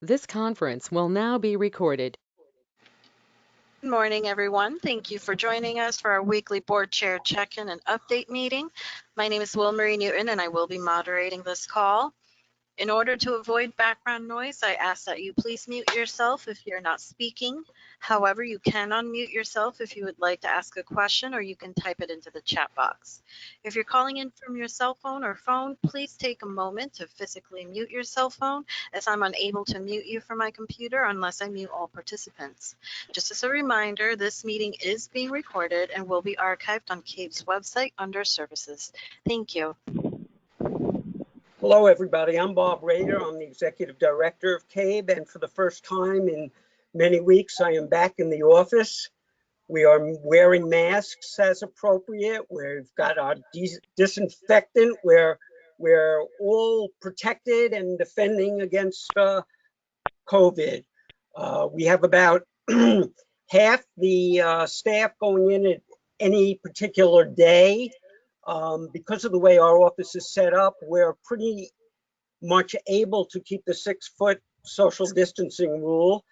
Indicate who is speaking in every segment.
Speaker 1: This conference will now be recorded.
Speaker 2: Good morning, everyone. Thank you for joining us for our weekly board chair check-in and update meeting. My name is Wilmarie Newton, and I will be moderating this call. In order to avoid background noise, I ask that you please mute yourself if you're not speaking. However, you can unmute yourself if you would like to ask a question, or you can type it into the chat box. If you're calling in from your cell phone or phone, please take a moment to physically mute your cell phone, as I'm unable to mute you from my computer unless I mute all participants. Just as a reminder, this meeting is being recorded and will be archived on CABE's website under Services. Thank you.
Speaker 3: Hello, everybody. I'm Bob Rader. I'm the Executive Director of CABE, and for the first time in many weeks, I am back in the office. We are wearing masks as appropriate. We've got our disinfectant. We're all protected and defending against COVID. We have about half the staff going in at any particular day. Because of the way our office is set up, we're pretty much able to keep the 6-foot social distancing rule.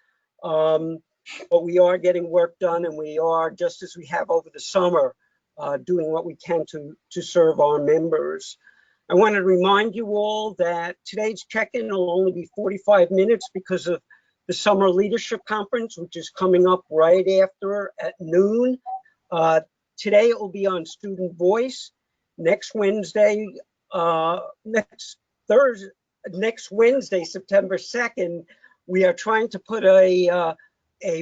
Speaker 3: But we are getting work done, and we are, just as we have over the summer, doing what we can to serve our members. I want to remind you all that today's check-in will only be 45 minutes because of the Summer Leadership Conference, which is coming up right after at noon. Today it will be on Student Voice. Next Wednesday, September 2nd, we are trying to put a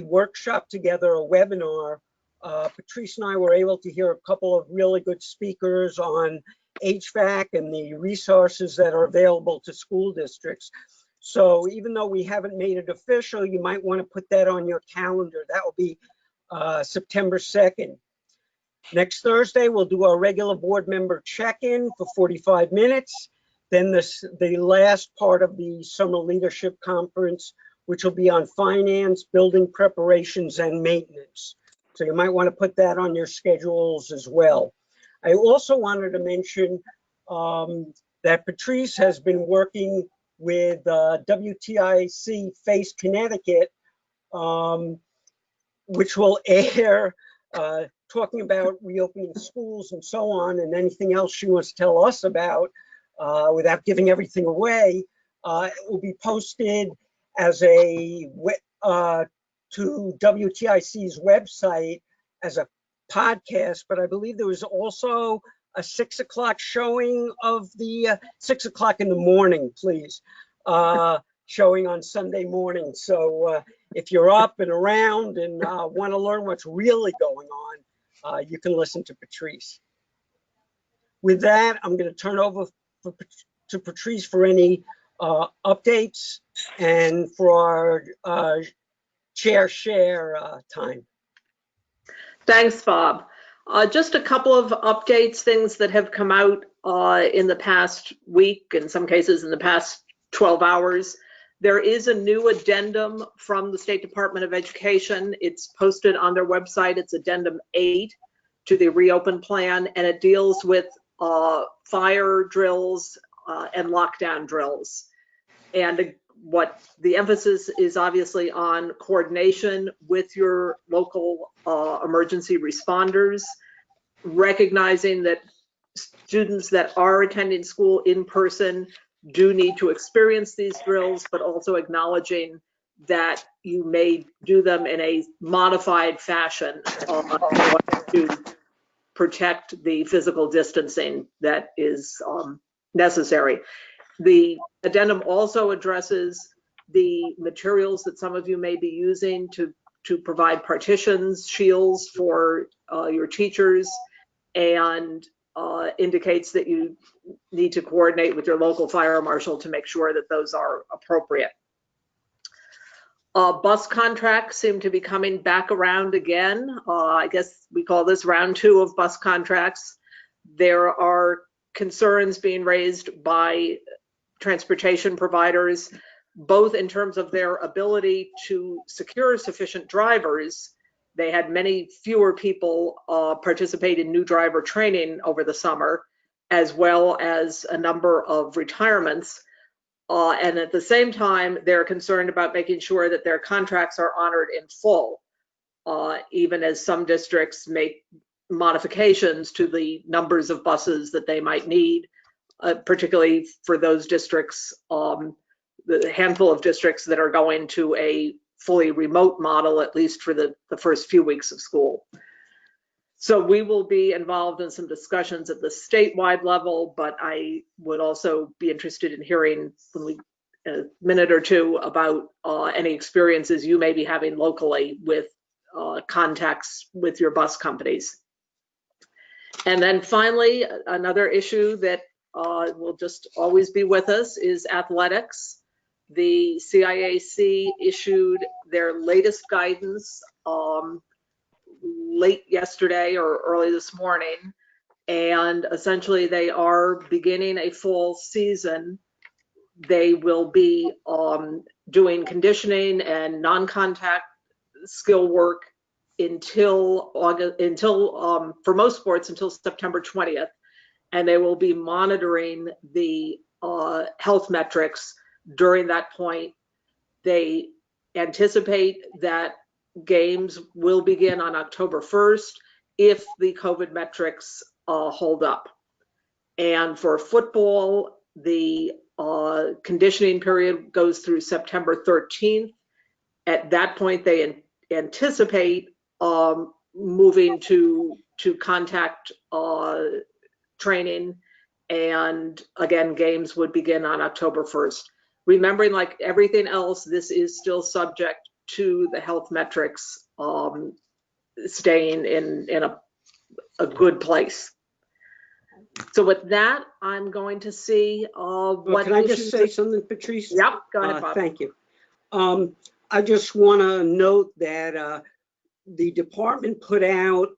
Speaker 3: workshop together, a webinar. Patrice and I were able to hear a couple of really good speakers on HVAC and the resources that are available to school districts. So even though we haven't made it official, you might want to put that on your calendar. That will be September 2nd. Next Thursday, we'll do our regular board member check-in for 45 minutes. Then the last part of the Summer Leadership Conference, which will be on finance, building preparations, and maintenance. So you might want to put that on your schedules as well. I also wanted to mention that Patrice has been working with WTIC Face Connecticut, which will air talking about reopening schools and so on, and anything else she wants to tell us about without giving everything away. It will be posted as to WTIC's website as a podcast, but I believe there was also a 6 o'clock showing of the 6 o'clock in the morning, please, showing on Sunday morning. So if you're up and around and want to learn what's really going on, you can listen to Patrice. With that, I'm going to turn over to Patrice for any updates and for our chair share time.
Speaker 4: Thanks, Bob. Just a couple of updates, things that have come out in the past week, in some cases in the past 12 hours. There is a new addendum from the State Department of Education. It's posted on their website. It's Addendum 8 to the reopen plan, and it deals with fire drills and lockdown drills. And what the emphasis is obviously on coordination with your local emergency responders, recognizing that students that are attending school in person do need to experience these drills, but also acknowledging that you may do them in a modified fashion to protect the physical distancing that is necessary. The addendum also addresses the materials that some of you may be using to provide partitions, shields for your teachers, and indicates that you need to coordinate with your local fire marshal to make sure that those are appropriate. Bus contracts seem to be coming back around again. I guess we call this round 2 of bus contracts. There are concerns being raised by transportation providers, both in terms of their ability to secure sufficient drivers. They had many fewer people participate in new driver training over the summer, as well as a number of retirements. And at the same time, they're concerned about making sure that their contracts are honored in full, even as some districts make modifications to the numbers of buses that they might need, particularly for those districts, the handful of districts that are going to a fully remote model, at least for the first few weeks of school. So we will be involved in some discussions at the statewide level, but I would also be interested in hearing from a minute or two about any experiences you may be having locally with contacts with your bus companies. And then finally, another issue that will just always be with us is athletics. The CIAC issued their latest guidance late yesterday or early this morning, and essentially they are beginning a fall season. They will be doing conditioning and non-contact skill work until for most sports until September 20th, and they will be monitoring the health metrics during that point. They anticipate that games will begin on October 1st if the COVID metrics hold up. And for football, the conditioning period goes through September 13th. At that point, they anticipate moving to contact training, and again, games would begin on October 1st. Remembering, like everything else, this is still subject to the health metrics staying in a good place. So with that, I'm going to see what
Speaker 3: can I just say something, Patrice?
Speaker 4: Yep, go ahead, Bob.
Speaker 3: Thank you. I just want to note that the department put out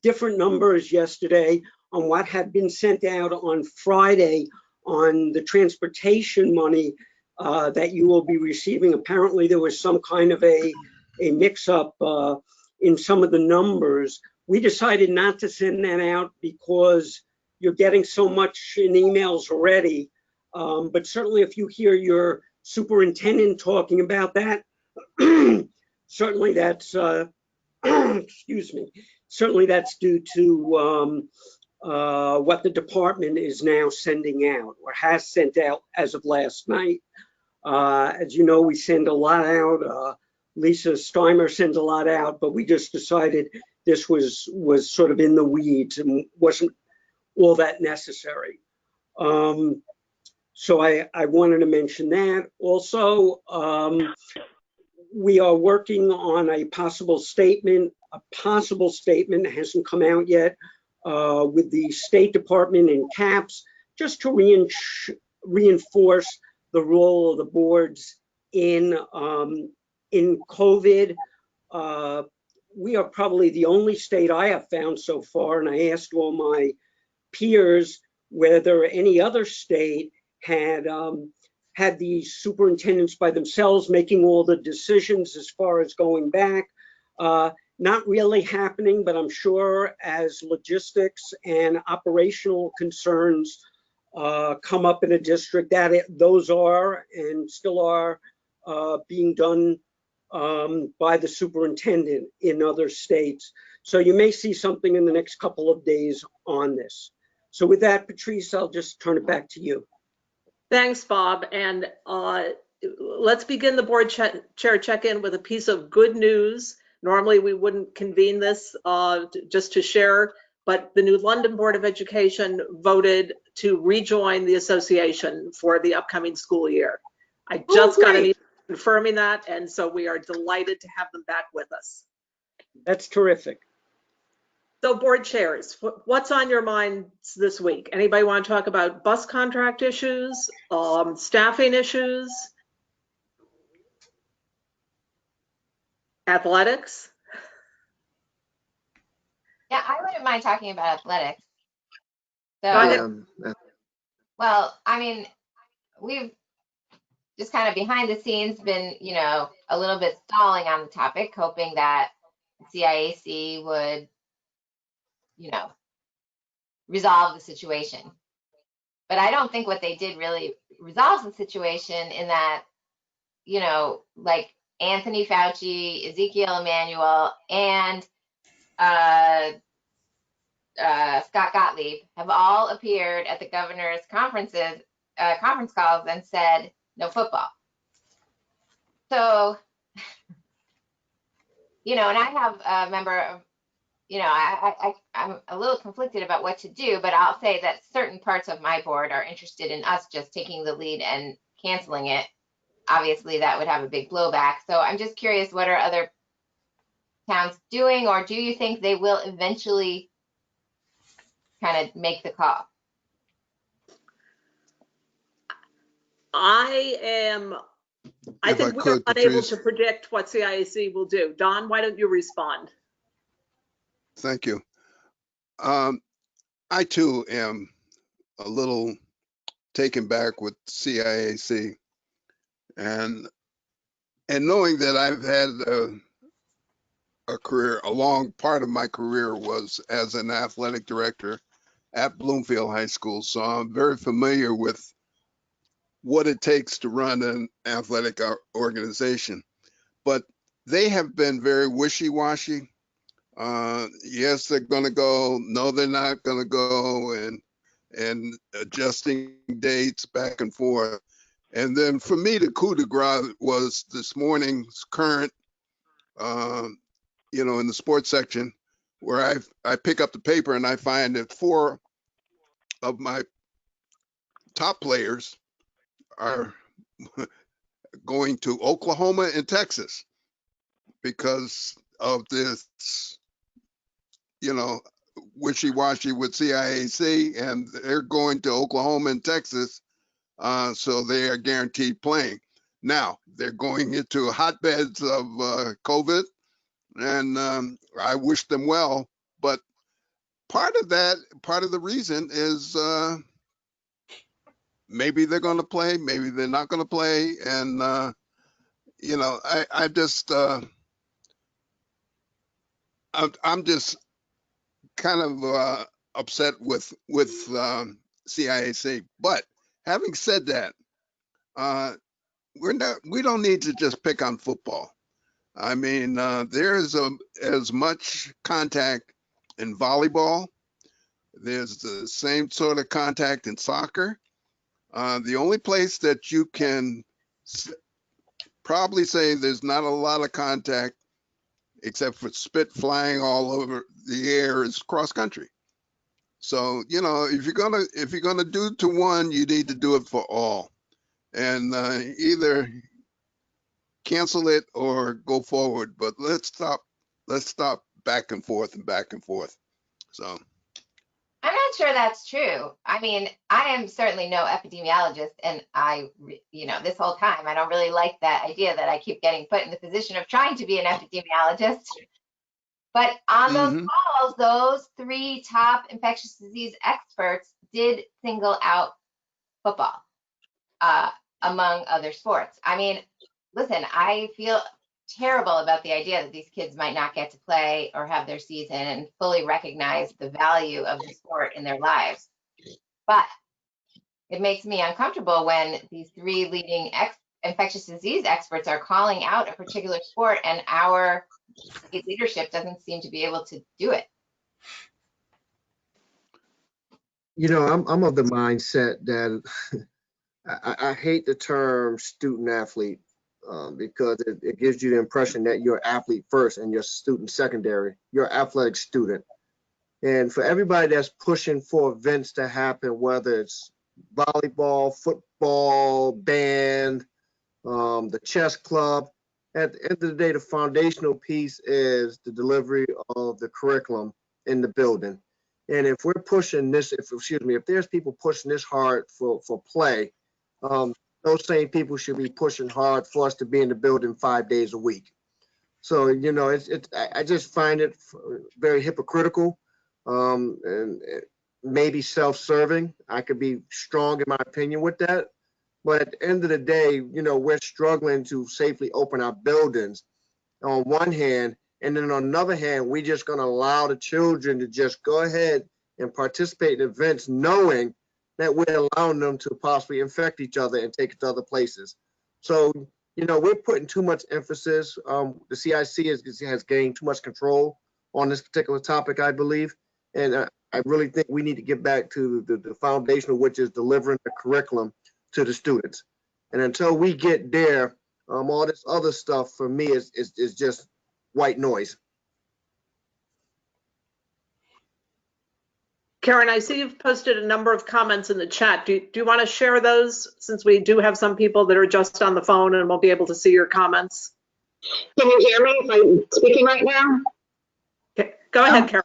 Speaker 3: different numbers yesterday on what had been sent out on Friday on the transportation money that you will be receiving. Apparently there was some kind of a mix-up in some of the numbers. We decided not to send that out because you're getting so much in emails already. But certainly if you hear your superintendent talking about that, certainly that's, excuse me, certainly that's due to what the department is now sending out or has sent out as of last night. As you know, we send a lot out. Lisa Steimer sends a lot out, but we just decided this was sort of in the weeds and wasn't all that necessary. So I wanted to mention that. Also, we are working on a possible statement. A possible statement hasn't come out yet with the State Department and CAPS, just to reinforce the role of the boards in COVID. We are probably the only state I have found so far, and I asked all my peers whether any other state had had these superintendents by themselves making all the decisions as far as going back. Not really happening, but I'm sure as logistics and operational concerns come up in a district, that those are and still are being done by the superintendent in other states. So you may see something in the next couple of days on this. So with that, Patrice, I'll just turn it back to you.
Speaker 4: Thanks, Bob. And let's begin the board chair check-in with a piece of good news. Normally, we wouldn't convene this just to share, but the New London Board of Education voted to rejoin the association for the upcoming school year. I just got an email confirming that, and so we are delighted to have them back with us.
Speaker 3: That's terrific.
Speaker 4: So board chairs, what's on your minds this week? Anybody want to talk about bus contract issues, staffing issues, athletics?
Speaker 5: Yeah, I wouldn't mind talking about athletics. So, well, I mean, we've just kind of behind the scenes been, you know, a little bit stalling on the topic, hoping that CIAC would, you know, resolve the situation. But I don't think what they did really resolves the situation in that, you know, like Anthony Fauci, Ezekiel Emanuel, and Scott Gottlieb have all appeared at the governor's conference calls and said no football. So, you know, and I have a member of, you know, I'm a little conflicted about what to do, but I'll say that certain parts of my board are interested in us just taking the lead and canceling it. Obviously, that would have a big blowback. So I'm just curious, what are other towns doing, or do you think they will eventually kind of make the call?
Speaker 4: I think we're unable to predict what CIAC will do. Don, why don't you respond?
Speaker 6: Thank you. I too am a little taken back with CIAC, and knowing that I've had a career, a long part of my career was as an athletic director at Bloomfield High School, so I'm very familiar with what it takes to run an athletic organization. But they have been very wishy-washy. Yes, they're going to go. No, they're not going to go, and adjusting dates back and forth. And then for me, the coup de grace was this morning's current, you know, in the sports section, where I pick up the paper and I find that 4 of my top players are going to Oklahoma and Texas because of this, you know, wishy-washy with CIAC, and they're going to Oklahoma and Texas, so they are guaranteed playing. Now, they're going into hotbeds of COVID, and I wish them well, but part of the reason is maybe they're going to play, maybe they're not going to play, and you know, I'm just kind of upset with CIAC. But having said that, we don't need to just pick on football. I mean, there is as much contact in volleyball. There's the same sort of contact in soccer. The only place that you can probably say there's not a lot of contact, except for spit flying all over the air, is cross country. So, you know, if you're gonna do to one, you need to do it for all, and either cancel it or go forward. But let's stop back and forth and back and forth. So
Speaker 5: I'm not sure that's true. I mean, I am certainly no epidemiologist, and you know, this whole time, I don't really like that idea that I keep getting put in the position of trying to be an epidemiologist. But on those calls, those 3 top infectious disease experts did single out football, among other sports. I mean, listen, I feel terrible about the idea that these kids might not get to play or have their season and fully recognize the value of the sport in their lives. But it makes me uncomfortable when these 3 leading infectious disease experts are calling out a particular sport and our state leadership doesn't seem to be able to do it.
Speaker 7: You know, I'm of the mindset that I hate the term student athlete because it gives you the impression that you're athlete first and you're student secondary. You're athletic student. And for everybody that's pushing for events to happen, whether it's volleyball, football, band, the chess club, at the end of the day, the foundational piece is the delivery of the curriculum in the building. And if we're pushing this, if there's people pushing this hard for play, those same people should be pushing hard for us to be in the building 5 days a week. So, you know, I just find it very hypocritical and maybe self-serving. I could be strong in my opinion with that. But at the end of the day, you know, we're struggling to safely open our buildings on one hand, and then on the other hand, we're just going to allow the children to just go ahead and participate in events knowing that we're allowing them to possibly infect each other and take it to other places. So, we're putting too much emphasis. The CIC has gained too much control on this particular topic, I believe. And I really think we need to get back to the foundation of which is delivering the curriculum to the students. And until we get there, all this other stuff for me is just white noise.
Speaker 4: Karen, I see you've posted a number of comments in the chat. Do you want to share those, since we do have some people that are just on the phone and won't be able to see your comments?
Speaker 8: Can you hear me if I'm speaking right now?
Speaker 4: Okay, go ahead, Karen.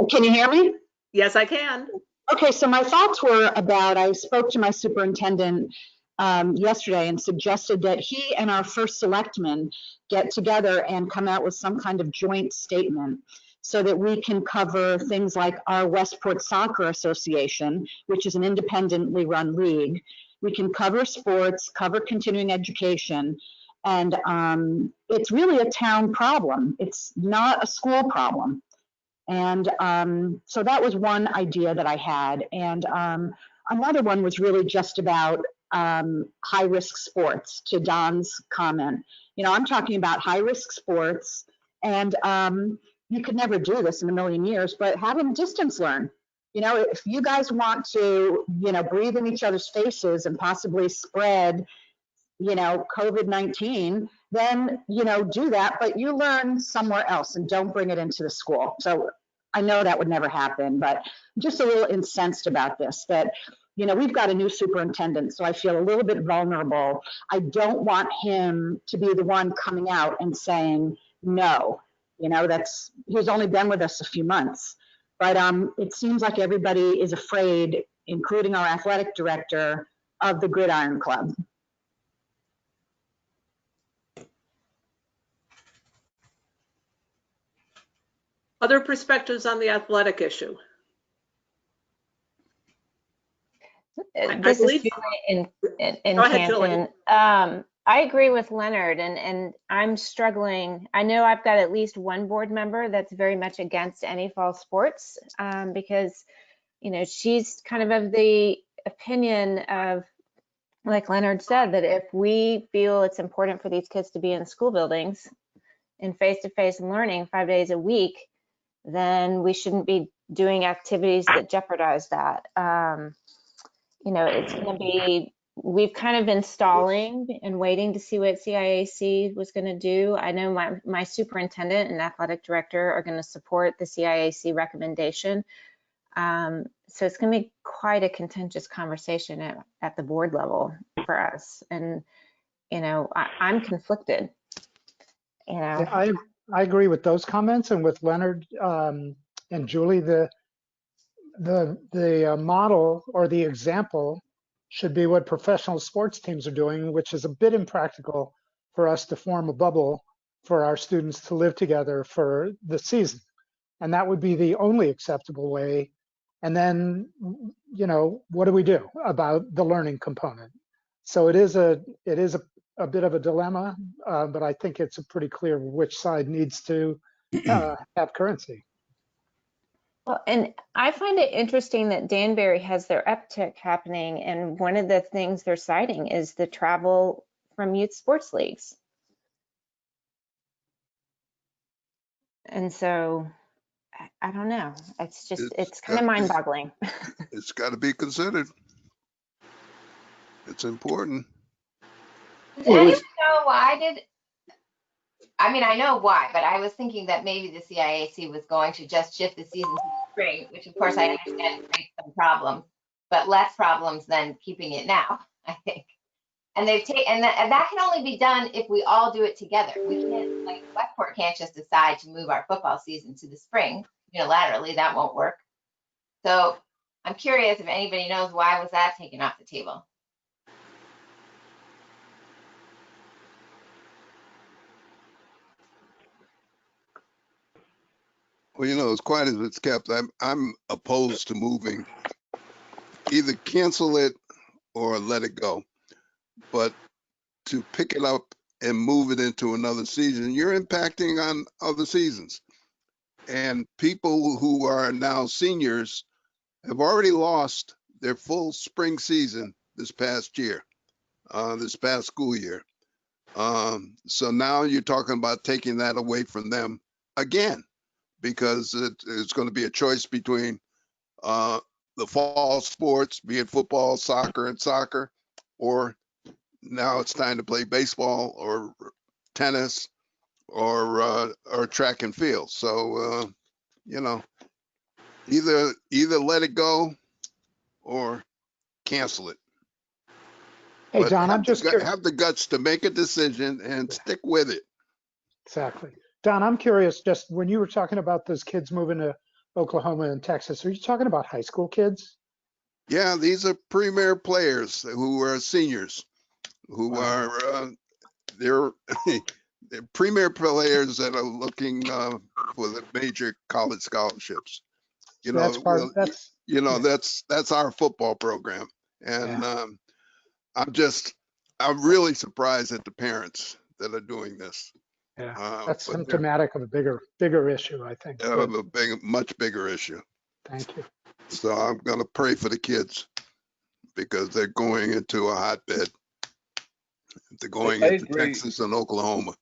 Speaker 8: Can you hear me?
Speaker 4: Yes, I can.
Speaker 8: Okay, so my thoughts were about, I spoke to my superintendent yesterday and suggested that he and our first selectman get together and come out with some kind of joint statement so that we can cover things like our Westport Soccer Association, which is an independently run league. We can cover sports, cover continuing education, and it's really a town problem. It's not a school problem. And so that was one idea that I had. And another one was really just about high-risk sports, to Don's comment. I'm talking about high-risk sports, and you could never do this in a million years, but have them distance learn. If you guys want to, breathe in each other's faces and possibly spread, COVID-19, then, do that, but you learn somewhere else and don't bring it into the school. So I know that would never happen, but I'm just a little incensed about this, that, we've got a new superintendent, so I feel a little bit vulnerable. I don't want him to be the one coming out and saying, no, he's only been with us a few months, but it seems like everybody is afraid, including our athletic director, of the Gridiron Club.
Speaker 4: Other perspectives on the athletic issue?
Speaker 9: This is Julie in Canton. I agree with Leonard, and I'm struggling. I know I've got at least one board member that's very much against any fall sports because, she's kind of the opinion of, like Leonard said, that if we feel it's important for these kids to be in school buildings in face-to-face learning 5 days a week, then we shouldn't be doing activities that jeopardize that. It's going to be, we've kind of been stalling and waiting to see what CIAC was going to do. I know my superintendent and athletic director are going to support the CIAC recommendation. So it's going to be quite a contentious conversation at the board level for us. And, I'm conflicted.
Speaker 10: I agree with those comments, and with Leonard and Julie, the model or the example should be what professional sports teams are doing, which is a bit impractical for us to form a bubble for our students to live together for the season. And that would be the only acceptable way. And then, what do we do about the learning component? So it is a bit of a dilemma, but I think it's pretty clear which side needs to have currency.
Speaker 9: Well, and I find it interesting that Danbury has their uptick happening, and one of the things they're citing is the travel from youth sports leagues. And so, I don't know. It's kind of mind-boggling.
Speaker 6: It's got to be considered. It's important.
Speaker 5: Does anyone know why I know why, but I was thinking that maybe the CIAC was going to just shift the season to the spring, which of course I understand creates some problems, but less problems than keeping it now, I think. And they've taken, and that can only be done if we all do it together. We can't, like, Westport can't just decide to move our football season to the spring unilaterally. That won't work. So I'm curious if anybody knows why was that taken off the table.
Speaker 6: Well, as quiet as it's kept, I'm opposed to moving. Either cancel it or let it go. But to pick it up and move it into another season, you're impacting on other seasons. And people who are now seniors have already lost their full spring season this past year, this past school year. So now you're talking about taking that away from them again, because it's going to be a choice between the fall sports, be it football, soccer, and soccer, or now it's time to play baseball or tennis or track and field. So you know, either let it go or cancel it.
Speaker 10: Hey,
Speaker 6: But
Speaker 10: Don, I'm just curious.
Speaker 6: have the guts to make a decision and stick with it.
Speaker 10: Exactly. Don, I'm curious, just when you were talking about those kids moving to Oklahoma and Texas, are you talking about high school kids?
Speaker 6: Yeah, these are premier players who are seniors, who
Speaker 10: Wow.
Speaker 6: are they're premier players that are looking for the major college scholarships. You
Speaker 10: So that's
Speaker 6: know,
Speaker 10: yeah.
Speaker 6: that's our football program, and
Speaker 10: Yeah.
Speaker 6: I'm really surprised at the parents that are doing this.
Speaker 10: Yeah. That's
Speaker 6: But they're
Speaker 10: symptomatic of a bigger issue, I think. But
Speaker 6: a much bigger issue.
Speaker 10: thank you.
Speaker 6: So I'm going to pray for the kids because they're going into a hotbed. They're going
Speaker 11: I
Speaker 6: into
Speaker 11: agree.
Speaker 6: Texas and Oklahoma.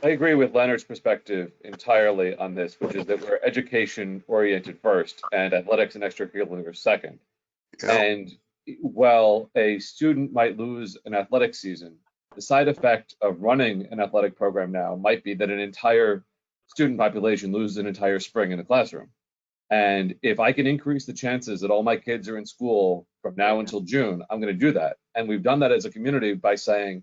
Speaker 11: I agree with Leonard's perspective entirely on this, which is that we're education oriented first and athletics and extracurricular second.
Speaker 6: Yep.
Speaker 11: And while a student might lose an athletic season, the side effect of running an athletic program now might be that an entire student population loses an entire spring in the classroom. And if I can increase the chances that all my kids are in school from now until June, I'm going to do that. And we've done that as a community by saying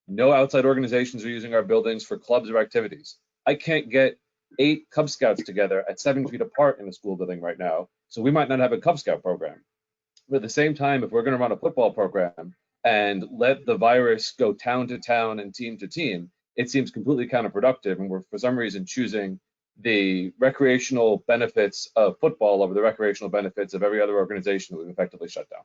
Speaker 11: no outside organizations are using our buildings for clubs or activities. I can't get 8 Cub Scouts together at 7 feet apart in a school building right now, so we might not have a Cub Scout program. But at the same time, if we're going to run a football program and let the virus go town to town and team to team, it seems completely counterproductive. And we're, for some reason, choosing the recreational benefits of football over the recreational benefits of every other organization that we've effectively shut down.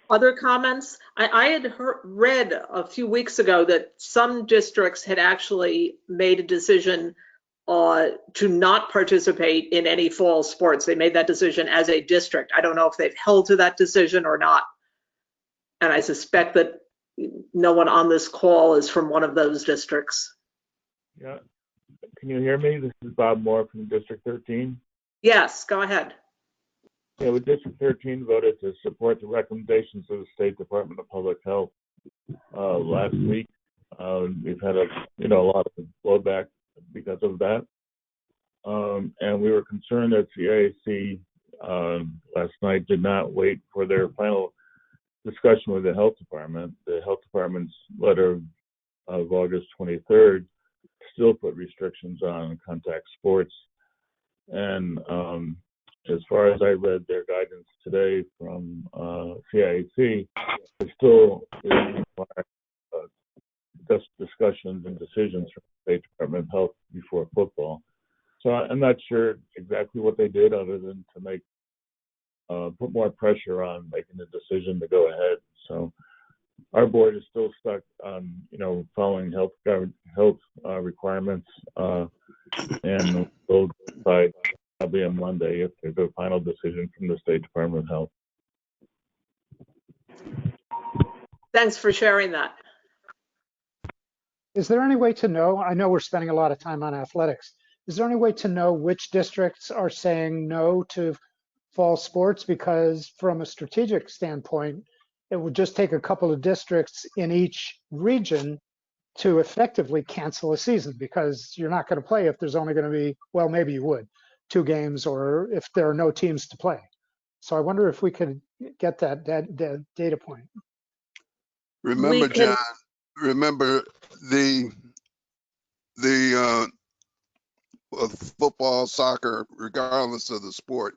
Speaker 4: Other comments? I had read a few weeks ago that some districts had actually made a decision to not participate in any fall sports. They made that decision as a district. I don't know if they've held to that decision or not. And I suspect that no one on this call is from one of those districts.
Speaker 12: Yeah. Can you hear me? This is Bob Moore from District 13.
Speaker 4: Yes, go ahead.
Speaker 12: Yeah, with District 13 voted to support the recommendations of the State Department of Public Health last week. We've had a lot of blowback because of that. And we were concerned that CAC last night did not wait for their final discussion with the health department. The health department's letter of August 23rd still put restrictions on contact sports. And as far as I read their guidance today from CIAC, it still requires discussions and decisions from the State Department of Health before football. So I'm not sure exactly what they did other than to make put more pressure on making the decision to go ahead. So our board is still stuck on following health requirements, and we'll decide probably on Monday if there's a final decision from the State Department of Health.
Speaker 4: Thanks for sharing that.
Speaker 10: Is there any way to know? I know we're spending a lot of time on athletics. Is there any way to know which districts are saying no to fall sports? Because from a strategic standpoint, it would just take a couple of districts in each region to effectively cancel a season, because you're not going to play if there's only going to be, well, maybe you would, 2 games, or if there are no teams to play. So I wonder if we could get that data point.
Speaker 6: Remember, John, remember the football, soccer, regardless of the sport,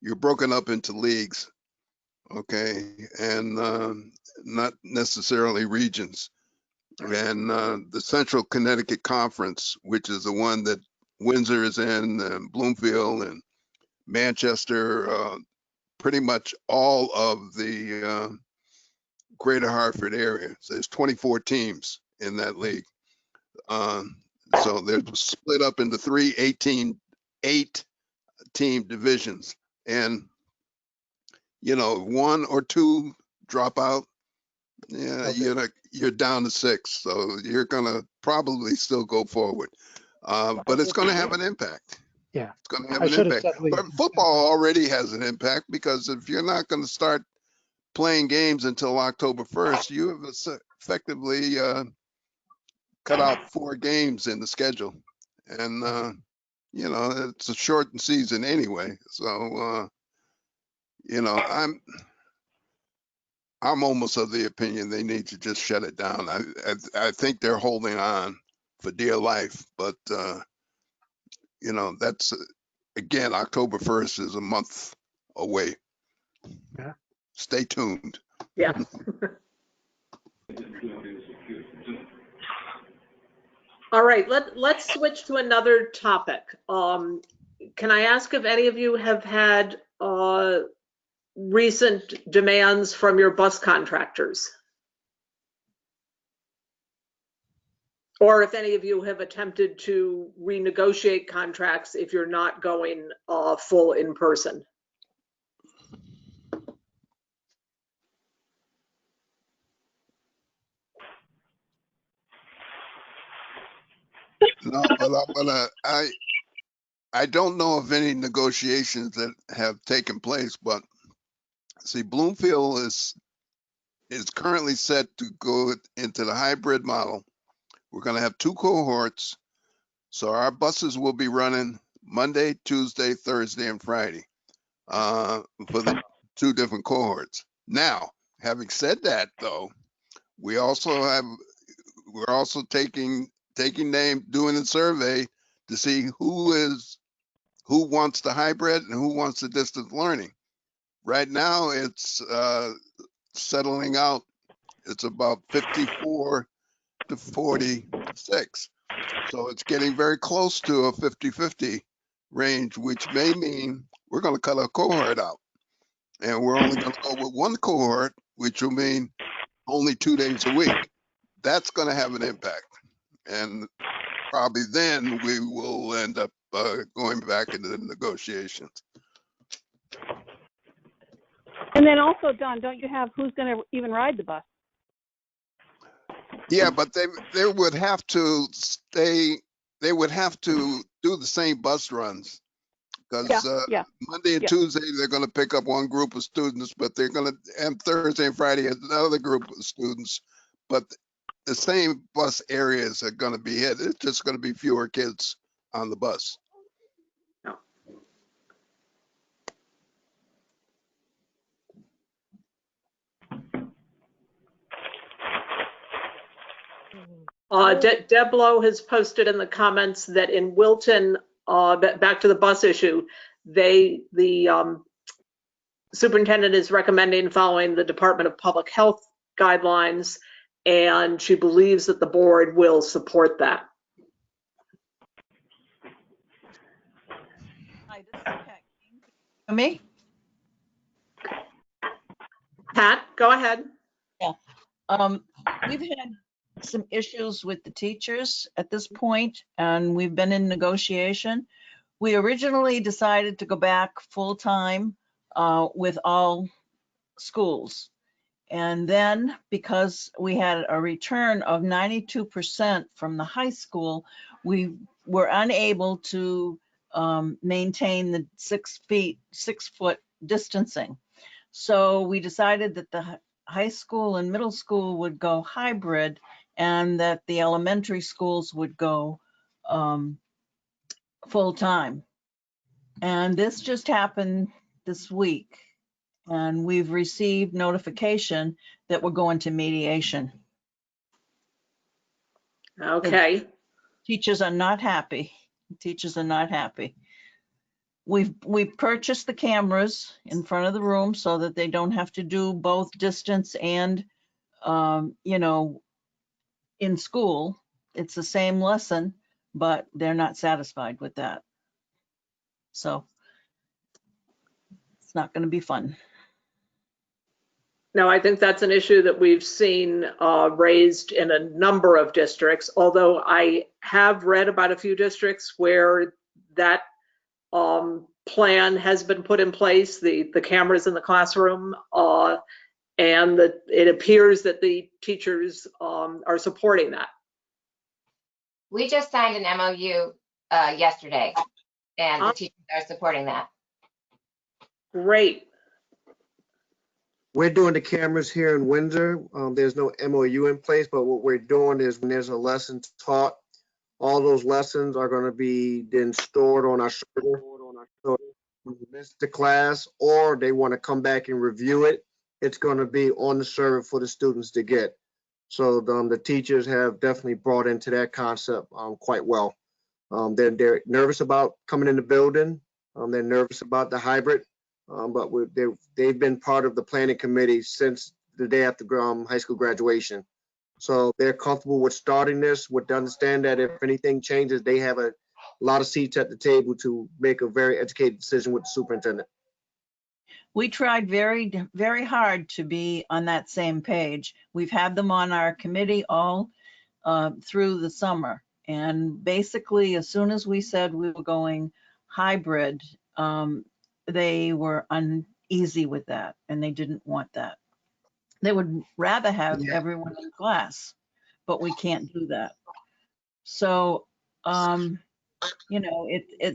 Speaker 6: you're broken up into leagues, okay, and not necessarily regions. And the Central Connecticut Conference, which is the one that Windsor is in, and Bloomfield and Manchester, pretty much all of the greater Hartford area. So there's 24 teams. in that league. So they're split up into 8-team divisions, and one or two drop out, yeah,
Speaker 7: Okay.
Speaker 6: you're down to 6, so you're gonna probably still go forward, but it's gonna have an impact.
Speaker 10: Yeah,
Speaker 6: It's gonna have
Speaker 10: I
Speaker 6: an
Speaker 10: should have
Speaker 6: impact.
Speaker 10: said league.
Speaker 6: But football already has an impact, because if you're not gonna start playing games until October 1st, you have effectively cut out 4 games in the schedule, and it's a shortened season anyway. So I'm almost of the opinion they need to just shut it down. I think they're holding on for dear life, but that's again, October 1st is a month away.
Speaker 10: Yeah.
Speaker 6: Stay tuned.
Speaker 4: Yeah. All right, let's switch to another topic. Can I ask if any of you have had recent demands from your bus contractors? Or if any of you have attempted to renegotiate contracts if you're not going full in person?
Speaker 6: No, but I don't know of any negotiations that have taken place, but see, Bloomfield is currently set to go into the hybrid model. We're going to have 2 cohorts, so our buses will be running Monday, Tuesday, Thursday, and Friday for the 2 different cohorts. Now, having said that, though, we're also taking doing a survey to see who wants the hybrid and who wants the distance learning. Right now, it's settling out. It's about 54 to 46. So it's getting very close to a 50-50 range, which may mean we're going to cut a cohort out. And we're only going to go with 1 cohort, which will mean only 2 days a week. That's going to have an impact. And probably then we will end up going back into the negotiations.
Speaker 13: And then also, Don, don't you have who's going to even ride the bus?
Speaker 6: Yeah, but they would have to they would have to do the same bus runs, because Monday and Tuesday they're going to pick up 1 group of students, but they're going to, and Thursday and Friday another group of students, but the same bus areas are going to be hit. It's just going to be fewer kids on the bus.
Speaker 4: Deb Lowe has posted in the comments that in Wilton, back to the bus issue, the superintendent is recommending following the Department of Public Health guidelines, and she believes that the board will support that.
Speaker 14: Hi, this is Pat. Me?
Speaker 4: Pat, go ahead.
Speaker 14: Yeah. We've had some issues with the teachers at this point, and we've been in negotiation. We originally decided to go back full-time with all schools. And then because we had a return of 92% from the high school, we were unable to maintain the 6-foot distancing. So we decided that the high school and middle school would go hybrid, and that the elementary schools would go full-time. And this just happened this week, and we've received notification that we're going to mediation.
Speaker 4: Okay.
Speaker 14: The teachers are not happy. Teachers are not happy. We've purchased the cameras in front of the room so that they don't have to do both distance and in school. It's the same lesson, but they're not satisfied with that. So it's not going to be fun.
Speaker 4: No, I think that's an issue that we've seen raised in a number of districts, although I have read about a few districts where that plan has been put in place, the cameras in the classroom, and it appears that the teachers are supporting that.
Speaker 5: We just signed an MOU yesterday, and the teachers are supporting that.
Speaker 4: Great.
Speaker 7: We're doing the cameras here in Windsor. There's no MOU in place, but what we're doing is when there's a lesson taught, all those lessons are going to be then stored on our server. So if you miss the class or they want to come back and review it, it's going to be on the server for the students to get. So the teachers have definitely brought into that concept quite well. They're nervous about coming in the building. They're nervous about the hybrid. But they've been part of the planning committee since the day after high school graduation. So they're comfortable with starting this, with the understand that if anything changes, they have a lot of seats at the table to make a very educated decision with the superintendent.
Speaker 14: We tried very, very hard to be on that same page. We've had them on our committee all through the summer. And basically, as soon as we said we were going hybrid, they were uneasy with that, and they didn't want that. They would rather have everyone in class, but we can't do that. So, you know,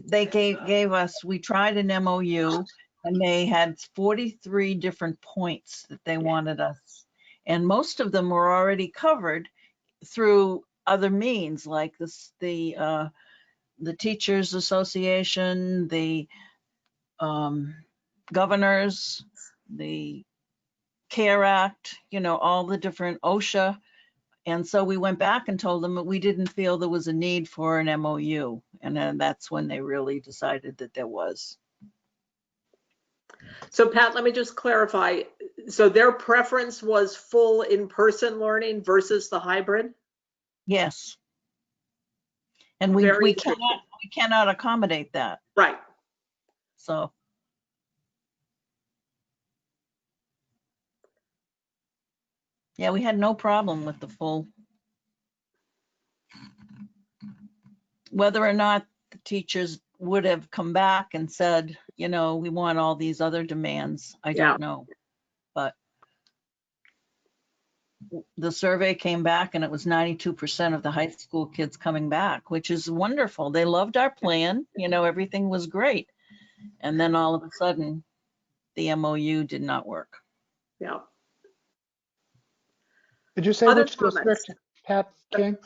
Speaker 14: they gave us, we tried an MOU, and they had 43 different points that they wanted us. And most of them were already covered through other means, like the Teachers Association, the governors, the CARE Act, you know, all the different OSHA. And so we went back and told them that we didn't feel there was a need for an MOU. And then that's when they really decided that there was.
Speaker 4: So Pat, let me just clarify. So their preference was full in-person learning versus the hybrid?
Speaker 14: Yes. And we cannot accommodate that.
Speaker 4: Right.
Speaker 14: So. Yeah, we had no problem with the full. Whether or not the teachers would have come back and said, you know, we want all these other demands, I don't know. But the survey came back and it was 92% of the high school kids coming back, which is wonderful. They loved our plan, you know, everything was great. And then all of a sudden, the MOU did not work.
Speaker 4: Yeah.
Speaker 10: Did you say which district, Pat King?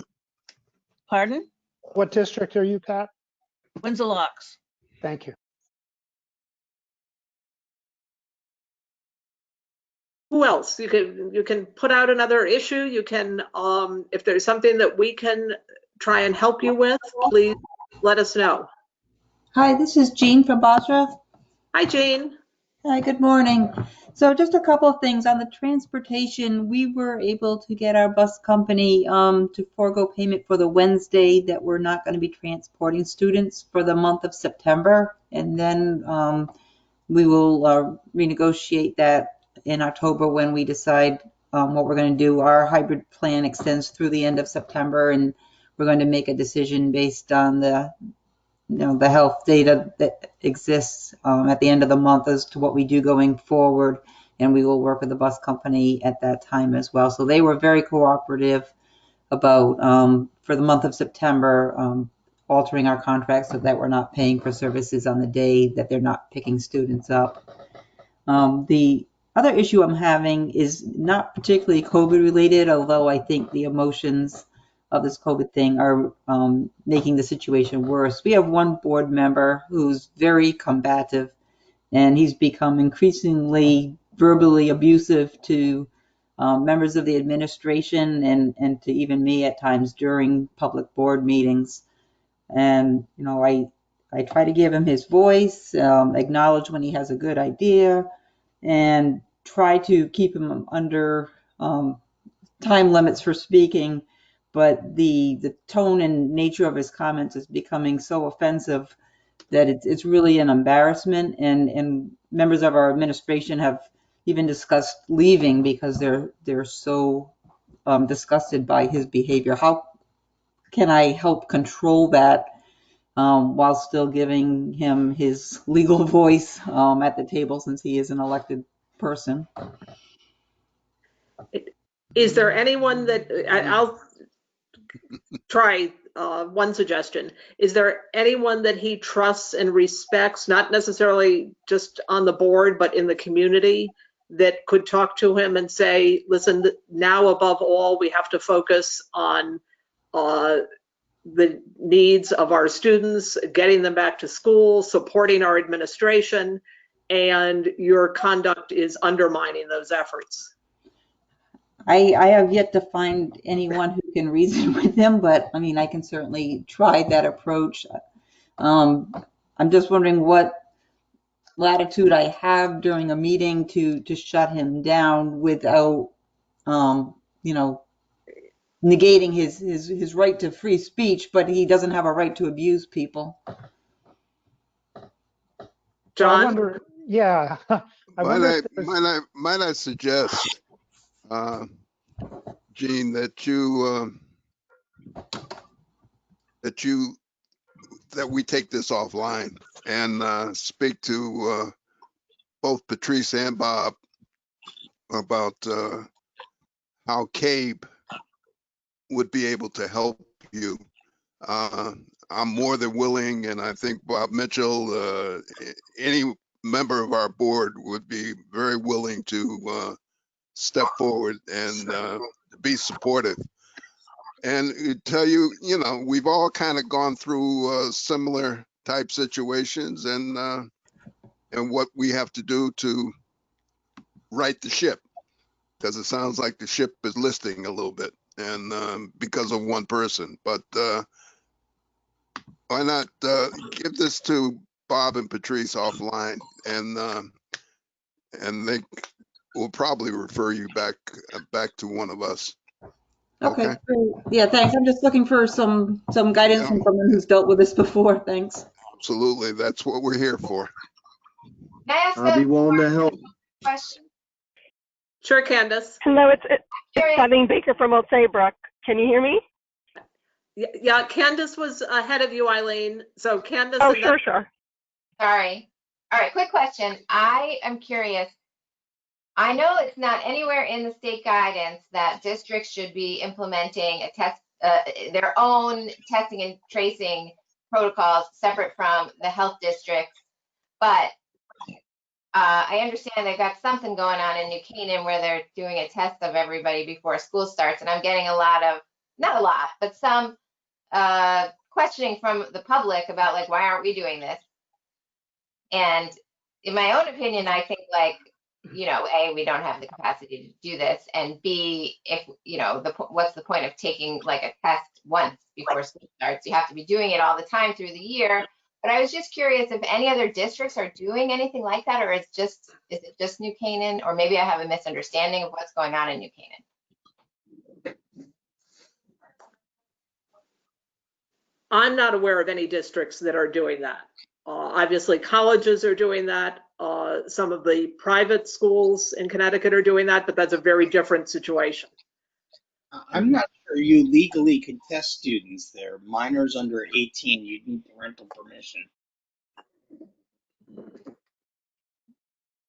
Speaker 14: Pardon?
Speaker 10: What district are you, Pat?
Speaker 14: Windsor Locks.
Speaker 10: Thank you.
Speaker 4: Who else? You can put out another issue. You can, if there's something that we can try and help you with, please let us know.
Speaker 15: Hi, this is Jean from Bosra.
Speaker 4: Hi, Jean.
Speaker 15: Hi, good morning. So just a couple of things on the transportation. We were able to get our bus company to forego payment for the Wednesday that we're not going to be transporting students for the month of September. And then we will renegotiate that in October when we decide what we're going to do. Our hybrid plan extends through the end of September, and we're going to make a decision based on the health data that exists at the end of the month as to what we do going forward, and we will work with the bus company at that time as well. So they were very cooperative about, for the month of September, altering our contract so that we're not paying for services on the day that they're not picking students up. The other issue I'm having is not particularly COVID related, although I think the emotions of this COVID thing are making the situation worse. We have one board member who's very combative, and he's become increasingly verbally abusive to members of the administration and to even me at times during public board meetings. And, you know, I try to give him his voice, acknowledge when he has a good idea, and try to keep him under time limits for speaking. But the tone and nature of his comments is becoming so offensive that it's really an embarrassment. And members of our administration have even discussed leaving because they're so disgusted by his behavior. How can I help control that while still giving him his legal voice at the table since he is an elected person?
Speaker 4: Is there anyone that I'll try one suggestion? Is there anyone that he trusts and respects, not necessarily just on the board, but in the community, that could talk to him and say, listen, now above all, we have to focus on the needs of our students, getting them back to school, supporting our administration, and your conduct is undermining those efforts?
Speaker 15: I have yet to find anyone who can reason with him, but I mean, I can certainly try that approach. I'm just wondering what latitude I have during a meeting to shut him down without, you know, negating his right to free speech, but he doesn't have a right to abuse people.
Speaker 10: So I
Speaker 4: John?
Speaker 10: wonder, yeah, I wonder if there's...
Speaker 6: Might I suggest, Gene, that we take this offline and speak to both Patrice and Bob about how CABE would be able to help you. I'm more than willing, and I think Bob Mitchell, any member of our board would be very willing to step forward and be supportive. And tell you, we've all kind of gone through similar type situations and what we have to do to right the ship, because it sounds like the ship is listing a little bit and because of one person. But why not give this to Bob and Patrice offline, and they will probably refer you back to one of us.
Speaker 15: Okay, great. Yeah, thanks. I'm just looking for some guidance from someone who's dealt with this before. Thanks.
Speaker 6: Absolutely, that's what we're here for.
Speaker 5: Can I ask
Speaker 7: I'll be willing to help.
Speaker 5: question?
Speaker 4: Sure, Candace.
Speaker 13: Hello, it's Eileen Baker from Old Saybrook. Can you hear me?
Speaker 4: Yeah, Candace was ahead of you, Eileen. So Candace.
Speaker 13: Oh, sure.
Speaker 5: Sorry. All right, quick question. I am curious. I know it's not anywhere in the state guidance that districts should be implementing their own testing and tracing protocols separate from the health districts, but I understand they've got something going on in New Canaan where they're doing a test of everybody before school starts, and I'm getting not a lot, but some questioning from the public about, like, why aren't we doing this? And in my own opinion, I think, like, A, we don't have the capacity to do this, and B, if, what's the point of taking like a test once before school starts? You have to be doing it all the time through the year. But I was just curious if any other districts are doing anything like that, or is it just New Canaan, or maybe I have a misunderstanding of what's going on in New Canaan.
Speaker 4: I'm not aware of any districts that are doing that. Obviously, colleges are doing that. Some of the private schools in Connecticut are doing that, but that's a very different situation.
Speaker 16: I'm not sure you legally can test students. They're minors under 18. You need parental permission.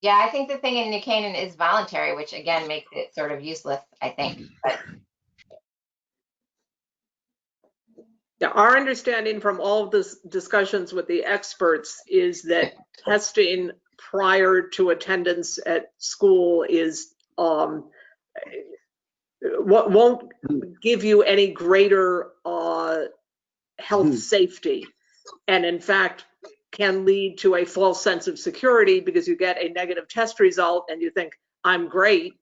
Speaker 5: Yeah, I think the thing in New Canaan is voluntary, which again makes it sort of useless, I think. But
Speaker 4: yeah, our understanding from all of the discussions with the experts is that testing prior to attendance at school is what won't give you any greater health safety, and in fact can lead to a false sense of security because you get a negative test result and you think, I'm great,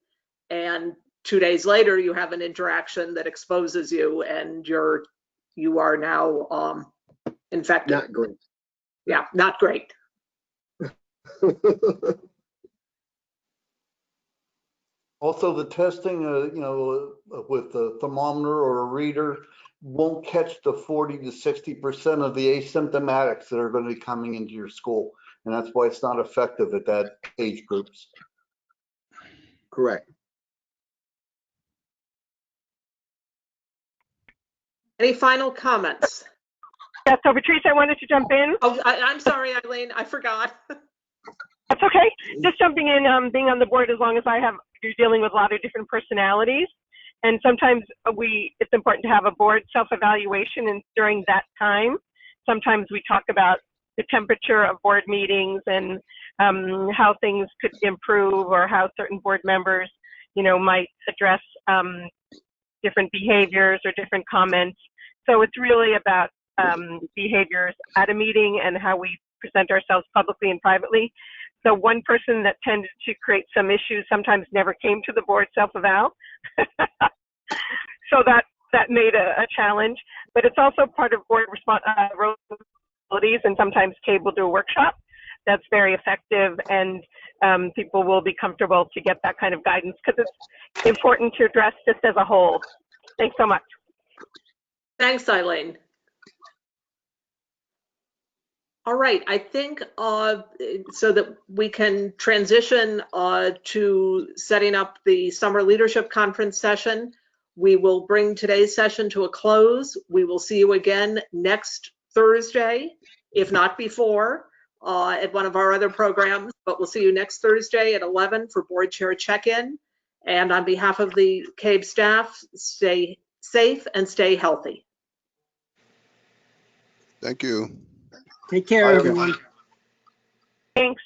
Speaker 4: and 2 days later you have an interaction that exposes you and you are now infected.
Speaker 7: Not great.
Speaker 4: Yeah, not great.
Speaker 17: Also, the testing, with the thermometer or a reader won't catch the 40 to 60% of the asymptomatics that are going to be coming into your school. And that's why it's not effective at that age groups.
Speaker 7: Correct.
Speaker 4: Any final comments?
Speaker 13: Yeah, so Patrice, I wanted to jump in.
Speaker 4: Oh, I'm sorry, Eileen, I forgot.
Speaker 13: That's okay. Just jumping in, being on the board as long as you're dealing with a lot of different personalities. And sometimes it's important to have a board self-evaluation, and during that time, sometimes we talk about the temperature of board meetings and how things could improve, or how certain board members, might address different behaviors or different comments. So it's really about behaviors at a meeting and how we present ourselves publicly and privately. So one person that tended to create some issues sometimes never came to the board self-eval. So that made a challenge, but it's also part of board responsibilities, and sometimes CABE will do a workshop that's very effective, and people will be comfortable to get that kind of guidance, because it's important to address just as a whole. Thanks so much.
Speaker 4: Thanks, Eileen. All right, I think so that we can transition to setting up the Summer Leadership Conference session. We will bring today's session to a close. We will see you again next Thursday, if not before, at one of our other programs, but we'll see you next Thursday at 11 for board chair check-in. And on behalf of the CABE staff, stay safe and stay healthy.
Speaker 6: Thank you.
Speaker 3: Take care, everyone.
Speaker 13: Thanks.